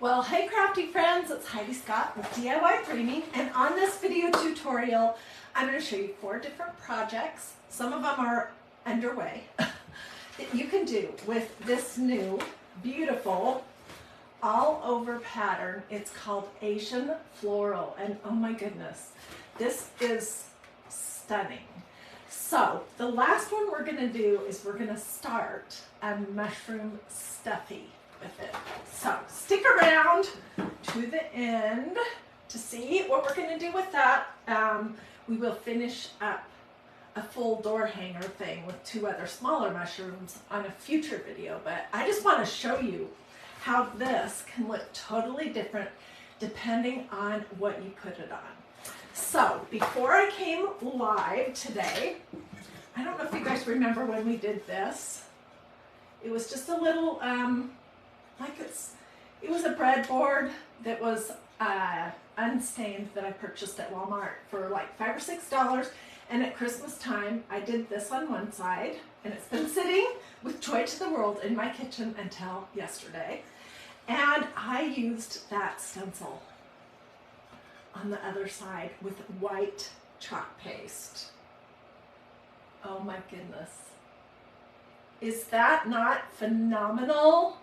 Well, hey crafty friends, it's Hiedi Scott with DiyDreaming, and on this video tutorial, I'm going to show you 4 different projects. Some of them are underway that you can do with this new, beautiful, all over pattern. It's called Asian Floral, and oh my goodness, this is stunning. So, the last one we're going to do is we're going to start a mushroom stuffy with it. So stick around to the end to see what we're going to do with that. We will finish up a full door hanger thing with 2 other smaller mushrooms on a future video, but I just want to show you how this can look totally different depending on what you put it on. So before I came live today, I don't know if you guys remember when we did this. It was just a little it was a breadboard that was unstained that I purchased at Walmart for like $5 or $6. And at Christmas time, I did this on one side, and it's been sitting with joy to the world in my kitchen until yesterday. And I used that stencil on the other side with white chalk paste. Oh my goodness. Is that not phenomenal?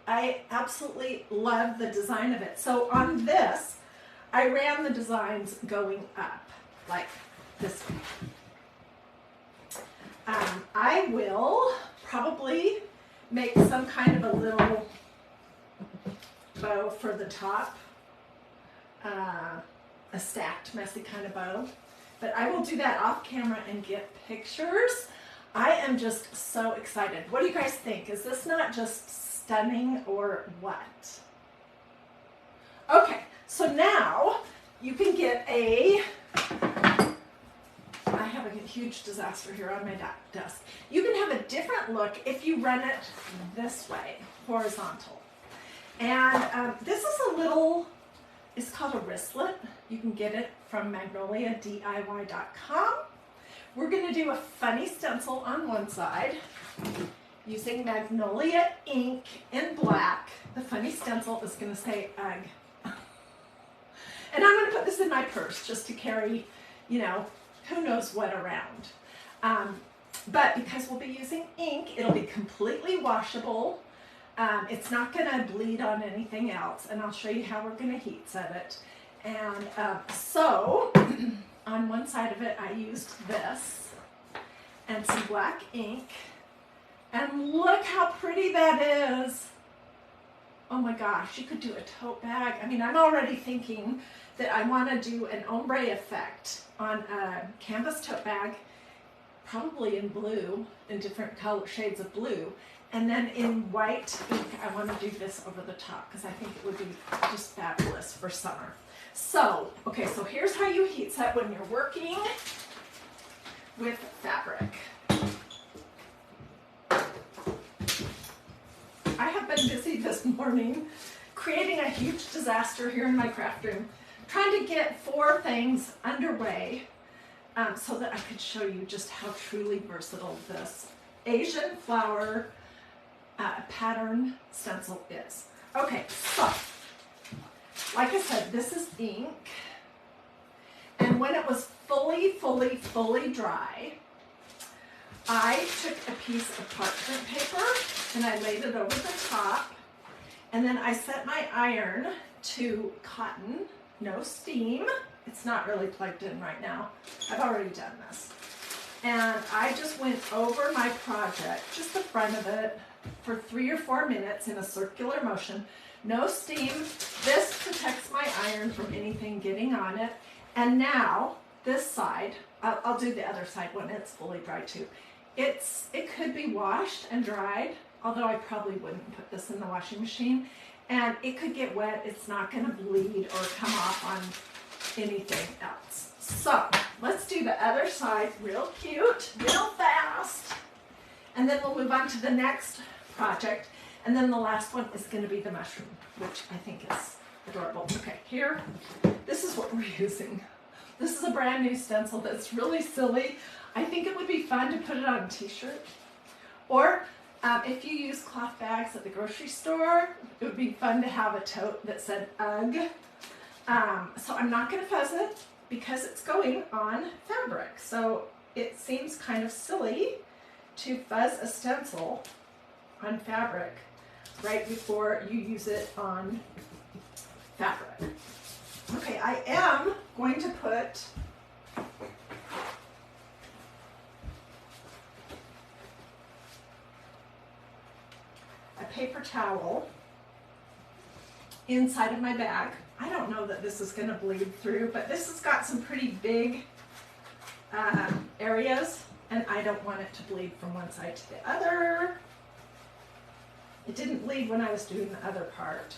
I absolutely love the design of it. So on this, I ran the designs going up like this way. I will probably make some kind of a little bow for the top, a stacked, messy kind of bow. But I will do that off camera and get pictures. I am just so excited. What do you guys think? Is this not just stunning or what? Okay, so now you can get I have a huge disaster here on my desk. You can have a different look if you run it this way, horizontal. And this is it's called a wristlet. You can get it from Magnolia, DIY.com. We're going to do a funny stencil on one side using Magnolia ink in black. The funny stencil is going to say egg. And I'm going to put this in my purse just to carry, who knows what around. But because we'll be using ink, it'll be completely washable. It's not going to bleed on anything else. And I'll show you how we're going to heat set it. And so on one side of it, I used this and some black ink. And look how pretty that is. Oh my gosh, you could do a tote bag. I mean, I'm already thinking that I want to do an ombre effect on a canvas tote bag, probably in blue, in different color shades of blue. And then in white ink, I want to do this over the top because I think it would be just fabulous for summer. So, okay, so here's how you heat set when you're working with fabric. I have been busy this morning creating a huge disaster here in my craft room, trying to get 4 things underway so that I could show you just how truly versatile this Asian flower pattern stencil is. Okay, so like I said, this is ink, and when it was fully dry, I took a piece of parchment paper and I laid it over the top, and then I set my iron to cotton, no steam. It's not really plugged in right now. I've already done this. And I just went over my project, just the front of it, for 3 or 4 minutes in a circular motion. No steam. This protects my iron from anything getting on it. And now this side, I'll do the other side when it's fully dry too. It could be washed and dried, although I probably wouldn't put this in the washing machine. And it could get wet. It's not going to bleed or come off on anything else. So let's do the other side real cute, real fast. And then we'll move on to the next project. And then the last one is going to be the mushroom, which I think is adorable. Okay, here, this is what we're using. This is a brand new stencil that's really silly. I think it would be fun to put it on a t-shirt. Or If you use cloth bags at the grocery store, it would be fun to have a tote that said UGG. So I'm not going to fuzz it because it's going on fabric. So it seems kind of silly to fuzz a stencil on fabric right before you use it on fabric. Okay, I am going to put a paper towel inside of my bag. I don't know that this is going to bleed through, but this has got some pretty big areas, and I don't want it to bleed from one side to the other. It didn't bleed when I was doing the other part.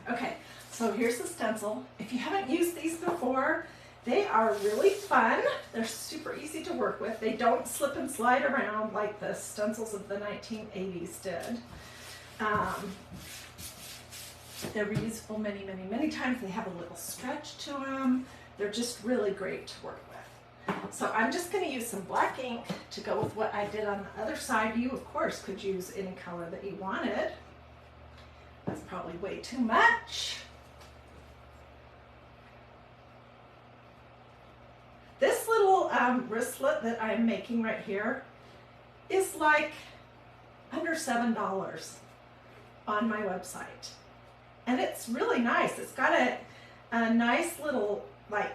Okay, so here's the stencil. If you haven't used these before, they are really fun. They're super easy to work with. They don't slip and slide around like the stencils of the 1980s did. They're reusable many, many, many times. They have a little stretch to them. They're just really great to work with. So I'm just going to use some black ink to go with what I did on the other side. You, of course, could use any color that you wanted. That's probably way too much. This little wristlet that I'm making right here is like under $7 on my website. And it's really nice. It's got a nice little like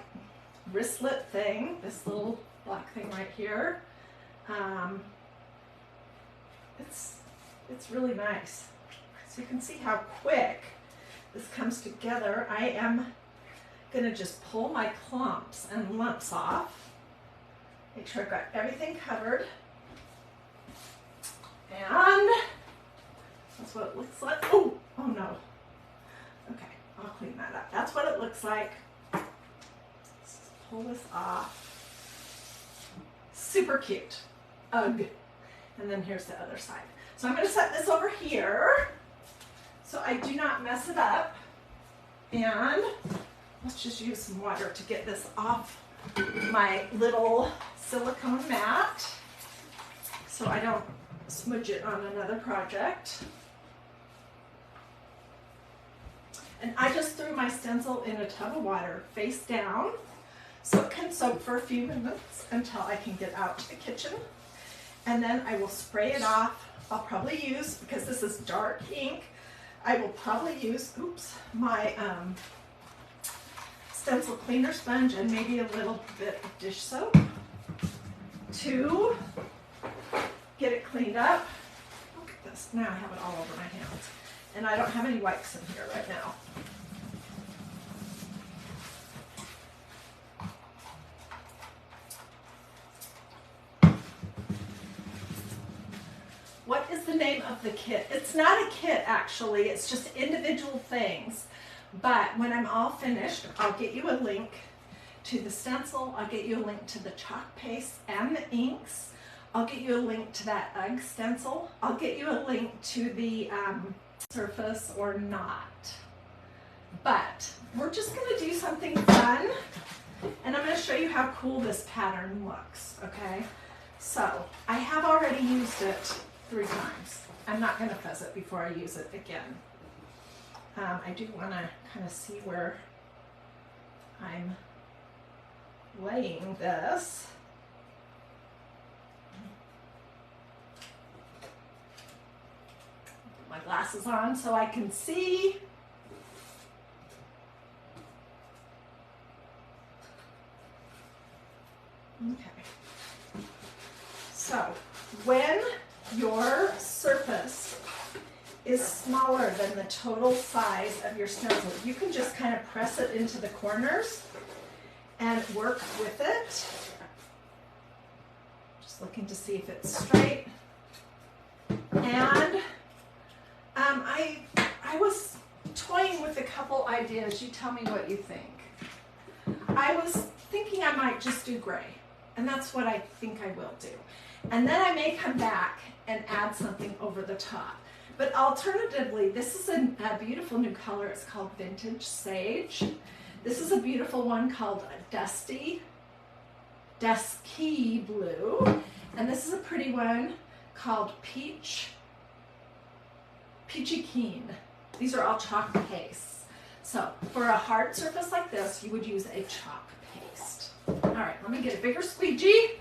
wristlet thing, this little black thing right here. It's really nice. So you can see how quick this comes together. I am going to just pull my clumps and lumps off. Make sure I've got everything covered. And that's what it looks like. Oh no. Okay, I'll clean that up. That's what it looks like. Let's just pull this off. Super cute. Ugh. And then here's the other side. So I'm going to set this over here so I do not mess it up. And let's just use some water to get this off my little silicone mat so I don't smudge it on another project. And I just threw my stencil in a tub of water face down so it can soak for a few minutes until I can get out to the kitchen. And then I will spray it off. I'll probably use, because this is dark ink, I will probably use, my stencil cleaner sponge and maybe a little bit of dish soap to get it cleaned up. Look at this. Now I have it all over my hands. And I don't have any wipes in here right now. What is the name of the kit? It's not a kit actually, it's just individual things. But when I'm all finished, I'll get you a link to the stencil, I'll get you a link to the chalk paste and the inks, I'll get you a link to that UGG stencil, I'll get you a link to the surface or not. But we're just going to do something fun, and I'm going to show you how cool this pattern looks, okay? So I have already used it 3 times. I'm not going to fuzz it before I use it again. I do want to kind of see where I'm laying this. Put my glasses on so I can see. Okay. So when your surface is smaller than the total size of your stencil, you can just kind of press it into the corners and work with it. Just looking to see if it's straight. And I was toying with a couple ideas. You tell me what you think. I was thinking I might just do gray, and that's what I think I will do. And then I may come back and add something over the top. But alternatively, this is a beautiful new color. It's called Vintage Sage. This is a beautiful one called Dusky Blue. And this is a pretty one called Peach Peachy Keen. These are all chalk pastes. So for a hard surface like this, you would use a chalk paste. All right, let me get a bigger squeegee.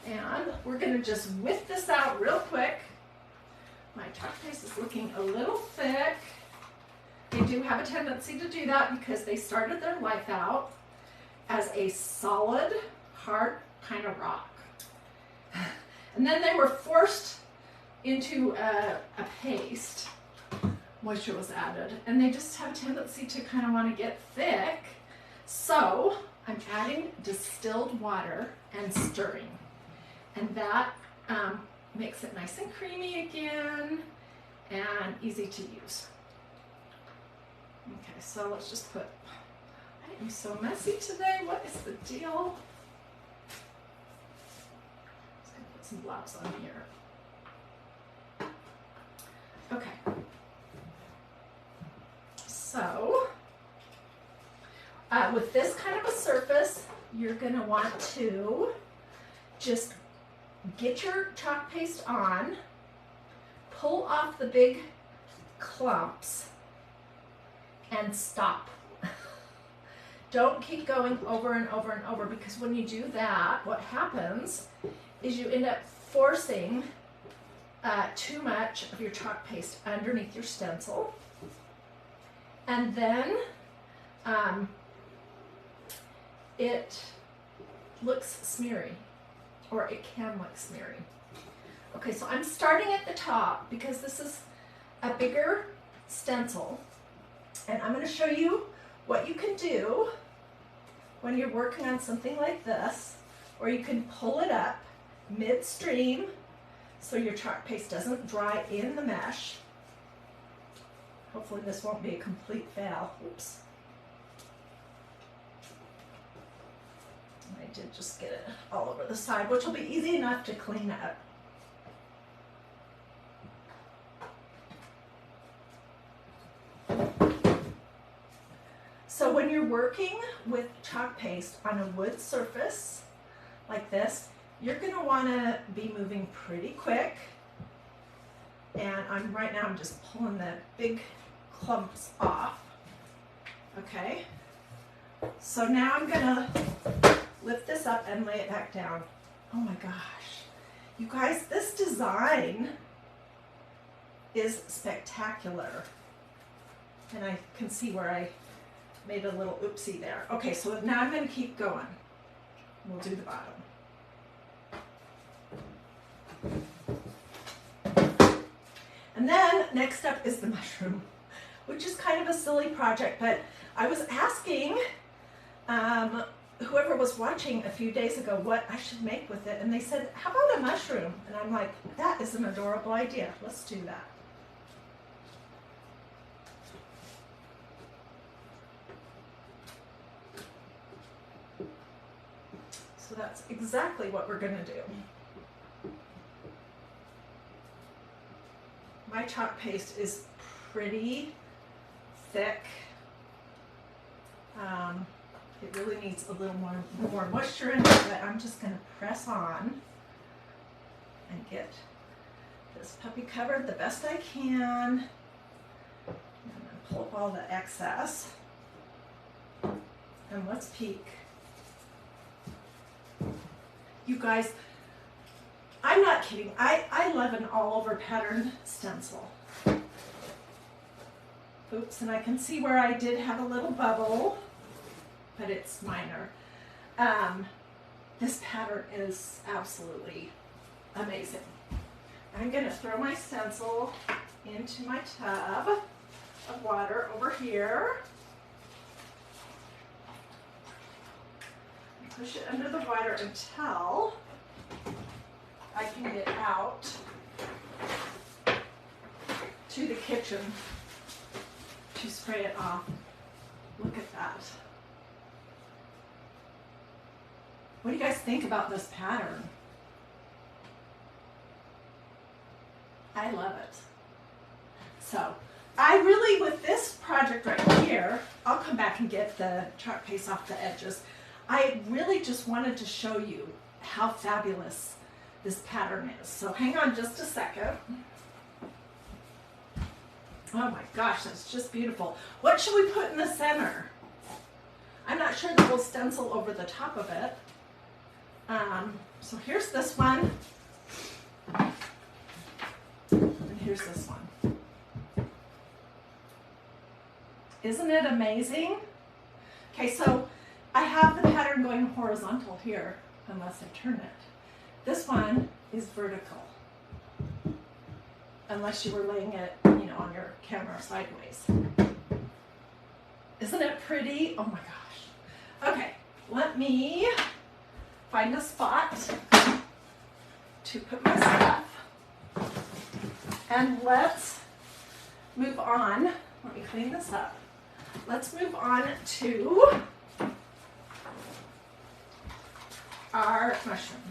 And we're gonna just whip this out real quick. My chalk paste is looking a little thick. They do have a tendency to do that because they started their life out as a solid, hard kind of rock. And then they were forced into a paste. Moisture was added, and they just have a tendency to kind of want to get thick. So I'm adding distilled water and stirring. And that makes it nice and creamy again and easy to use. Okay, so let's just put, I am so messy today. What is the deal? Just gonna put some blobs on here. Okay. So, with this kind of a surface, you're gonna want to just get your chalk paste on, pull off the big clumps, and stop. Don't keep going over and over and over, because when you do that, what happens is you end up forcing too much of your chalk paste underneath your stencil, and then it looks smeary, or it can look smeary. Okay, so I'm starting at the top because this is a bigger stencil, and I'm going to show you what you can do when you're working on something like this, or you can pull it up midstream so your chalk paste doesn't dry in the mesh. Hopefully this won't be a complete fail. Oops. I did just get it all over the side, which will be easy enough to clean up. So when you're working with chalk paste on a wood surface like this, you're going to want to be moving pretty quick. And right now I'm just pulling the big clumps off. Okay. So now I'm going to lift this up and lay it back down. Oh my gosh. You guys, this design is spectacular. And I can see where I made a little oopsie there. Okay, so now I'm going to keep going. We'll do the bottom. And then next up is the mushroom, which is kind of a silly project, but I was asking whoever was watching a few days ago what I should make with it, and they said, how about a mushroom? And I'm like, that is an adorable idea. Let's do that. So that's exactly what we're going to do. My chalk paste is pretty thick. It really needs a little more moisture in it, but I'm just going to press on and get this puppy covered the best I can. And then pull up all the excess. And let's peek. You guys, I'm not kidding. I love an all-over pattern stencil. Oops, and I can see where I did have a little bubble, but it's minor. This pattern is absolutely amazing. I'm going to throw my stencil into my tub of water over here. Push it under the water until I can get out to the kitchen to spray it off. Look at that. What do you guys think about this pattern? I love it. So I really, with this project right here, I'll come back and get the chalk paste off the edges. I really just wanted to show you how fabulous this pattern is. So hang on just a second. Oh my gosh, that's just beautiful. What should we put in the center? I'm not sure that we'll stencil over the top of it. So here's this one. And here's this one. Isn't it amazing? Okay, so I have the pattern going horizontal here, unless I turn it. This one is vertical, unless you were laying it, you know, on your camera sideways. Isn't it pretty? Oh my gosh. Okay, let me find a spot to put my stuff. And let's move on. Let me clean this up. Let's move on to our mushroom.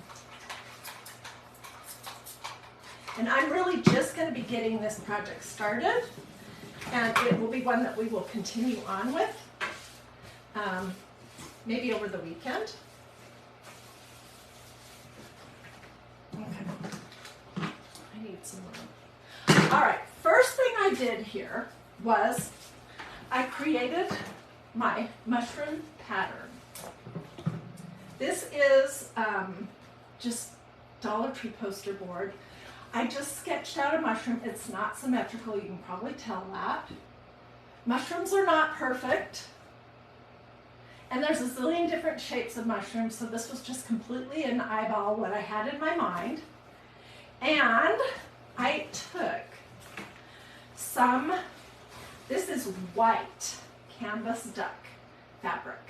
And I'm really just going to be getting this project started, and it will be one that we will continue on with, maybe over the weekend. Okay, I need some room. All right, first thing I did here was I created my mushroom pattern. This is just Dollar Tree poster board. I just sketched out a mushroom. It's not symmetrical, you can probably tell that. Mushrooms are not perfect. And there's a zillion different shapes of mushrooms, so this was just completely an eyeball what I had in my mind. And I took some, this is white canvas duck fabric.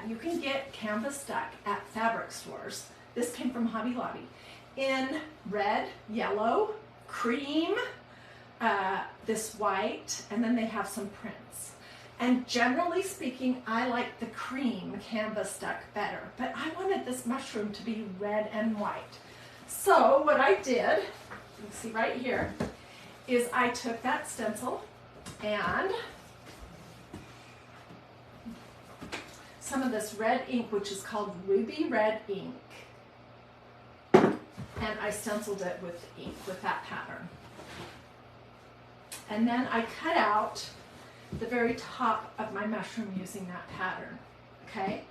You can get canvas duck at fabric stores. This came from Hobby Lobby. In red, yellow, cream, this white, and then they have some prints. And generally speaking, I like the cream canvas duck better, but I wanted this mushroom to be red and white. So what I did, you can see right here, is I took that stencil and some of this red ink, which is called ruby red ink, and I stenciled it with ink with that pattern. And then I cut out the very top of my mushroom using that pattern, okay?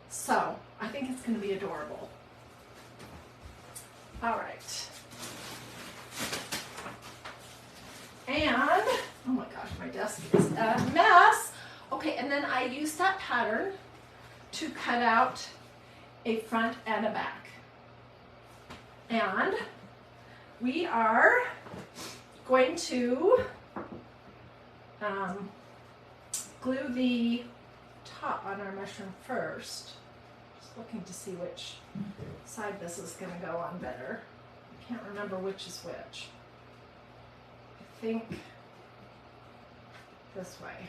So I think it's going to be adorable. All right. And, oh my gosh, my desk is a mess. Okay, and then I used that pattern to cut out a front and a back. And we are going to glue the top on our mushroom first. Just looking to see which side this is going to go on better. I can't remember which is which. I think this way.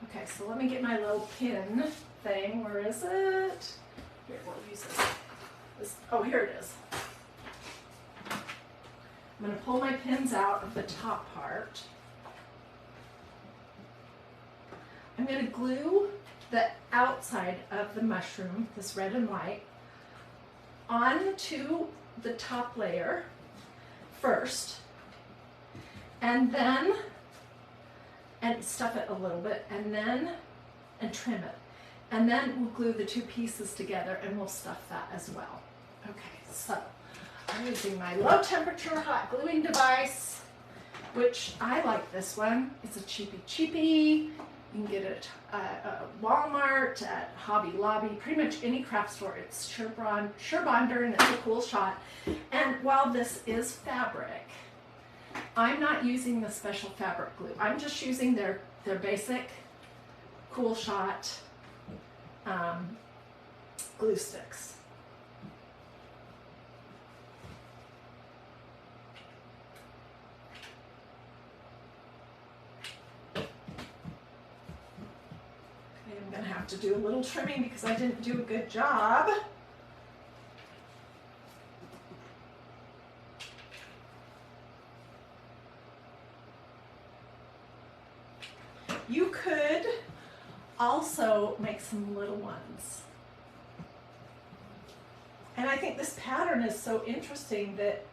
Okay, so let me get my little pin thing. Where is it? Here, we'll use this. Oh, here it is. I'm going to pull my pins out of the top part. I'm going to glue the outside of the mushroom, this red and white, onto the top layer first, and then stuff it a little bit, and trim it. And then we'll glue the two pieces together and we'll stuff that as well. Okay, so I'm using my low temperature hot gluing device, which I like this one. It's a cheapy. You can get it at Walmart, at Hobby Lobby, pretty much any craft store. It's Surebonder and it's a Coolshot. And while this is fabric, I'm not using the special fabric glue. I'm just using their basic Coolshot glue sticks. I'm going to have to do a little trimming because I didn't do a good job. You could also make some little ones. think this pattern is so interesting that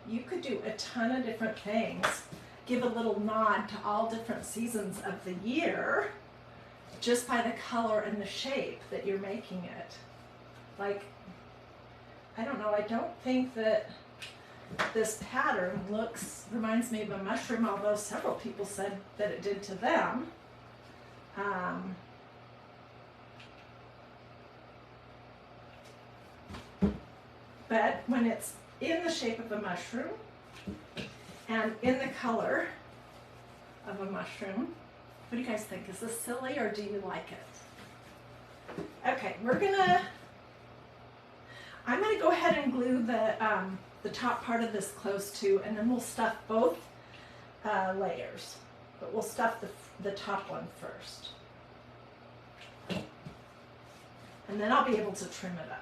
you could do a ton of different things, give a little nod to all different seasons of the year just by the color and the shape that you're making it. Like, I don't know, I don't think that this pattern reminds me of a mushroom, although several people said that it did to them. But when it's in the shape of a mushroom and in the color of a mushroom, what do you guys think? Is this silly or do you like it? Okay, I'm gonna go ahead and glue the top part of this close too, and then we'll stuff both layers, but we'll stuff the top one first. And then I'll be able to trim it up.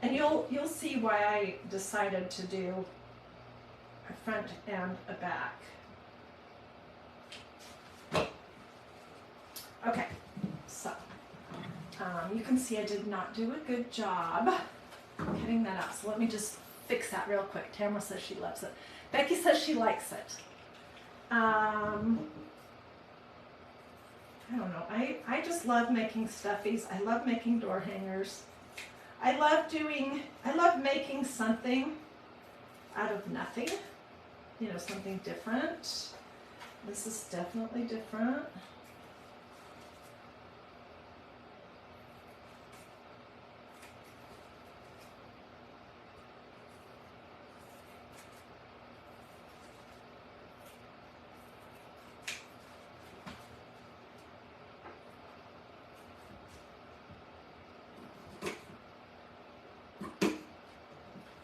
And you'll see why I decided to do a front and a back. Okay, so you can see I did not do a good job cutting that out. So let me just fix that real quick. Tamara says she loves it. Becky says she likes it. I don't know. I just love making stuffies. I love making door hangers. I love making something out of nothing, you know, something different. This is definitely different.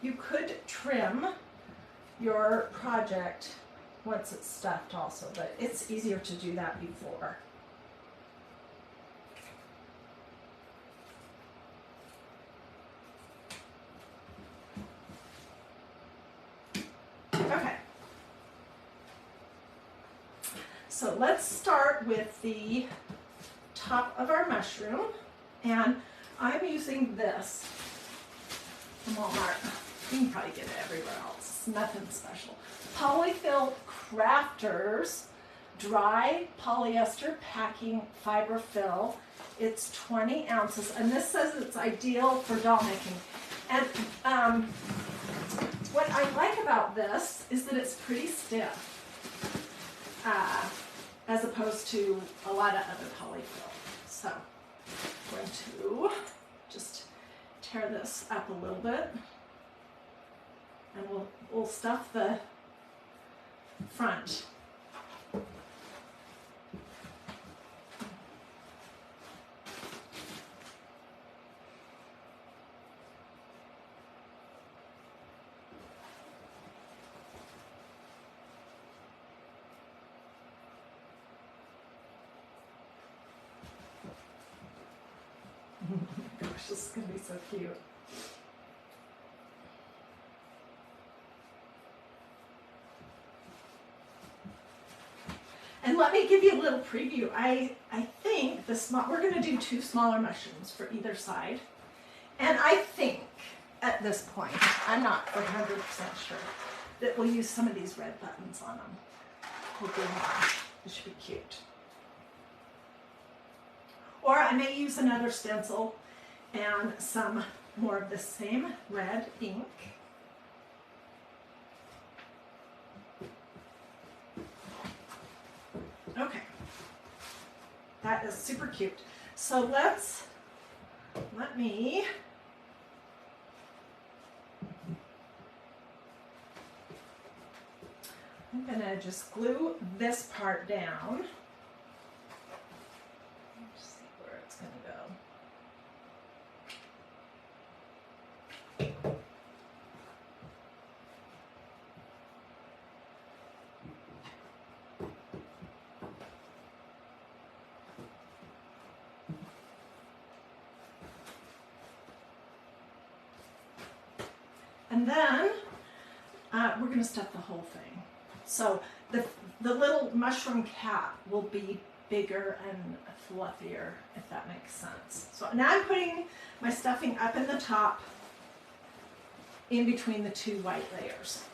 You could trim your project once it's stuffed also, but it's easier to do that before. Okay. So let's start with the top of our mushroom, and I'm using this from Walmart. You can probably get it everywhere else. It's nothing special. Polyfill Crafters Dry Polyester Packing Fiber Fill. It's 20 ounces, and this says it's ideal for doll making. And what I like about this is that it's pretty stiff, as opposed to a lot of other polyfill. So I'm going to just tear this up a little bit, and we'll stuff the front. Gosh, this is going to be so cute. And let me give you a little preview. I think we're going to do 2 smaller mushrooms for either side. And I think at this point, I'm not 100% sure, that we'll use some of these red buttons on them. We'll glue them on. It should be cute. Or I may use another stencil and some more of the same red ink. Okay, that is super cute. So let me I'm gonna just glue this part down. Let's see where it's gonna go. And then we're going to stuff the whole thing. So the little mushroom cap will be bigger and fluffier, if that makes sense. So now I'm putting my stuffing up in the top in between the two white layers.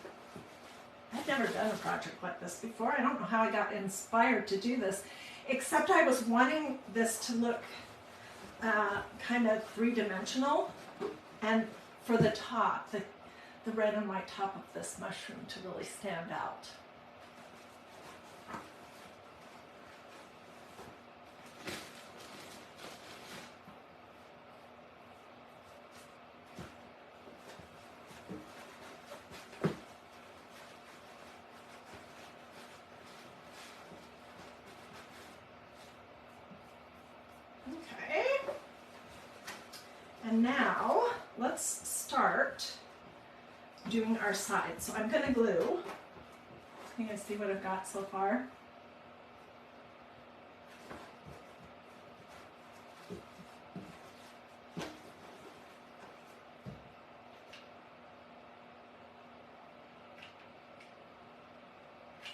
I've never done a project like this before. I don't know how I got inspired to do this, except I was wanting this to look kind of three-dimensional, and for the top, the red and white top of this mushroom to really stand out. And now let's start doing our sides. So I'm going to glue. You guys see what I've got so far?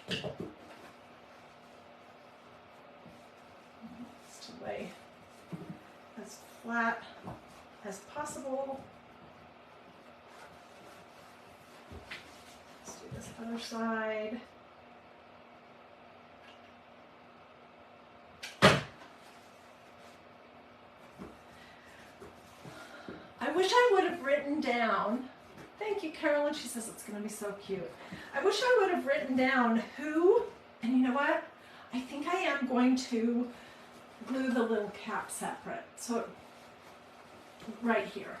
Just to lay as flat as possible. Let's do this other side. I wish I would have written down, thank you Carolyn, she says it's going to be so cute. I wish I would have written down who, and you know what? I think I am going to glue the little cap separate. So right here.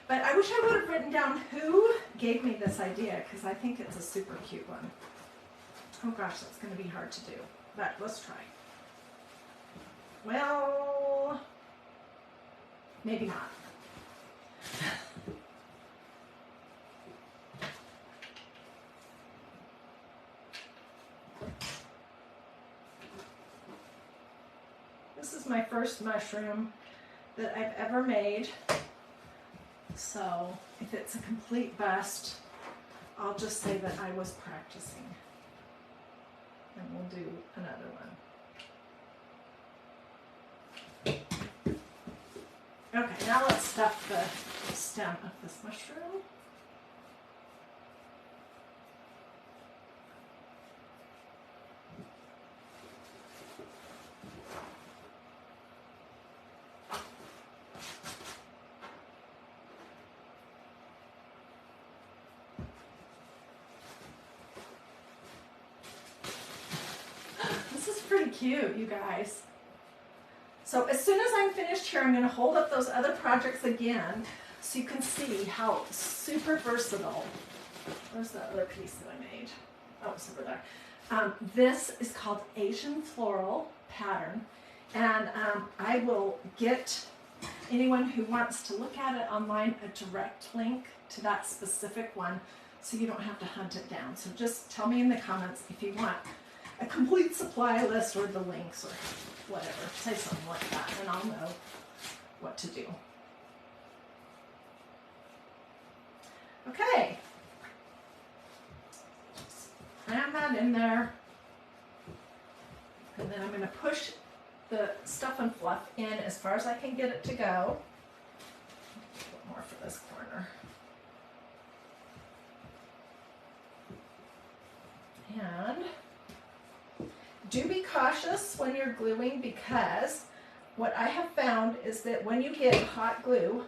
But I wish I would have written down who gave me this idea, because I think it's a super cute one. Oh gosh, that's going to be hard to do, but let's try. Well, maybe not. This is my first mushroom that I've ever made, so if it's a complete bust, I'll just say that I was practicing, and we'll do another one. Okay, now let's stuff the stem of this mushroom. Pretty cute, you guys. So as soon as I'm finished here, I'm going to hold up those other projects again so you can see how super versatile. Where's the other piece that I made? Oh, it's over there. This is called Asian Floral Pattern, and I will get anyone who wants to look at it online a direct link to that specific one so you don't have to hunt it down. So just tell me in the comments if you want a complete supply list or the links or whatever. Say something like that and I'll know what to do. Okay. Just cram that in there. And then I'm going to push the stuff and fluff in as far as I can get it to go. A bit more for this corner. And do be cautious when you're gluing, because what I have found is that when you get hot glue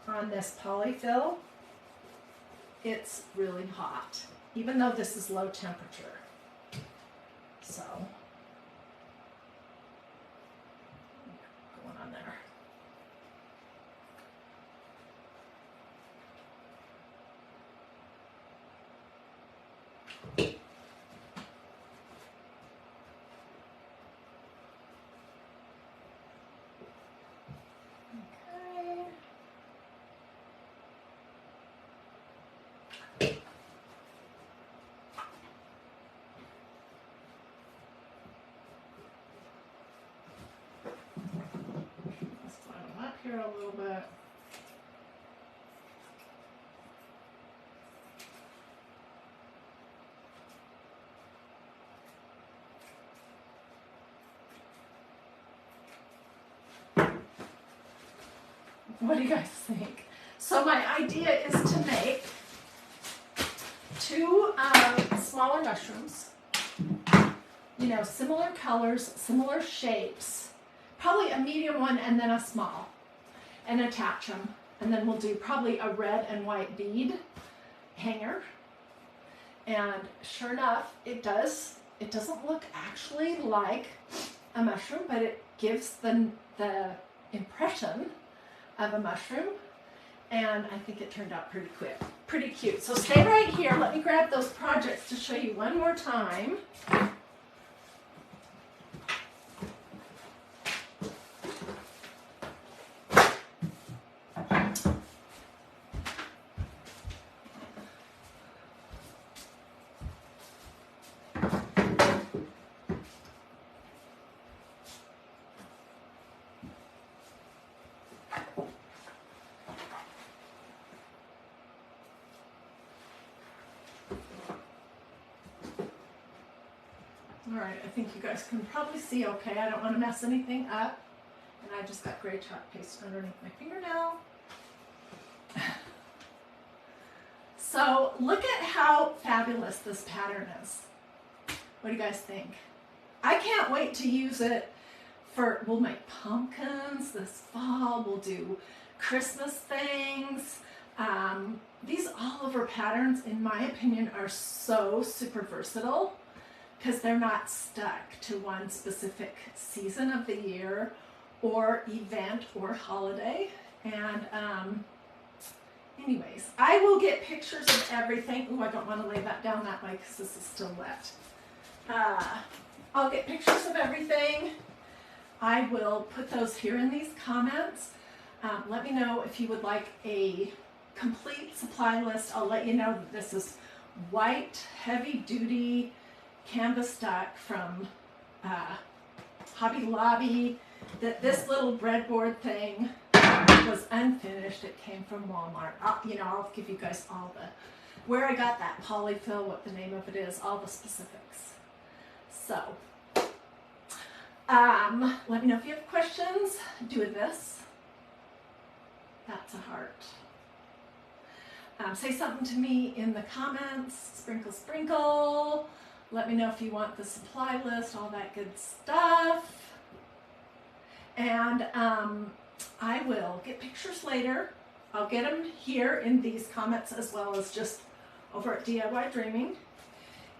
on this polyfill, it's really hot, even though this is low temperature. So, going on there. Here a little bit. What do you guys think? So my idea is to make 2 smaller mushrooms, you know, similar colors, similar shapes, probably a medium one and then a small, and attach them. And then we'll do probably a red and white bead hanger. And sure enough, it doesn't look actually like a mushroom, but it gives the impression of a mushroom. And I think it turned out pretty cute. So stay right here. Let me grab those projects to show you one more time. All right, I think you guys can probably see okay. I don't want to mess anything up. And I just got gray chalk paste underneath my fingernail. So look at how fabulous this pattern is. What do you guys think? I can't wait to use it for, we'll make pumpkins this fall. We'll do Christmas things. These all over patterns, in my opinion, are so super versatile, because they're not stuck to one specific season of the year or event or holiday. And anyways, I will get pictures of everything. Oh, I don't want to lay that down that way because this is still wet. I'll get pictures of everything. I will put those here in these comments. Let me know if you would like a complete supply list. I'll let you know that this is white, heavy-duty canvas duck from Hobby Lobby. That this little breadboard thing was unfinished. It came from Walmart. I'll give you guys all the, where I got that Polyfill, what the name of it is, all the specifics. So, let me know if you have questions. Do this. That's a heart. Say something to me in the comments. Sprinkle, sprinkle. Let me know if you want the supply list, all that good stuff. And I will get pictures later. I'll get them here in these comments as well as just over at DiyDreaming.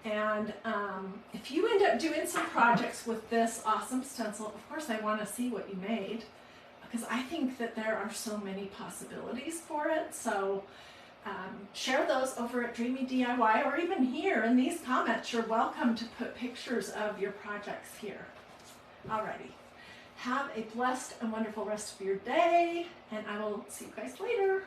And if you end up doing some projects with this awesome stencil, of course I want to see what you made, because I think that there are so many possibilities for it. So share those over at Dreamy DIY, or even here in these comments. You're welcome to put pictures of your projects here. Alrighty. Have a blessed and wonderful rest of your day, and I will see you guys later.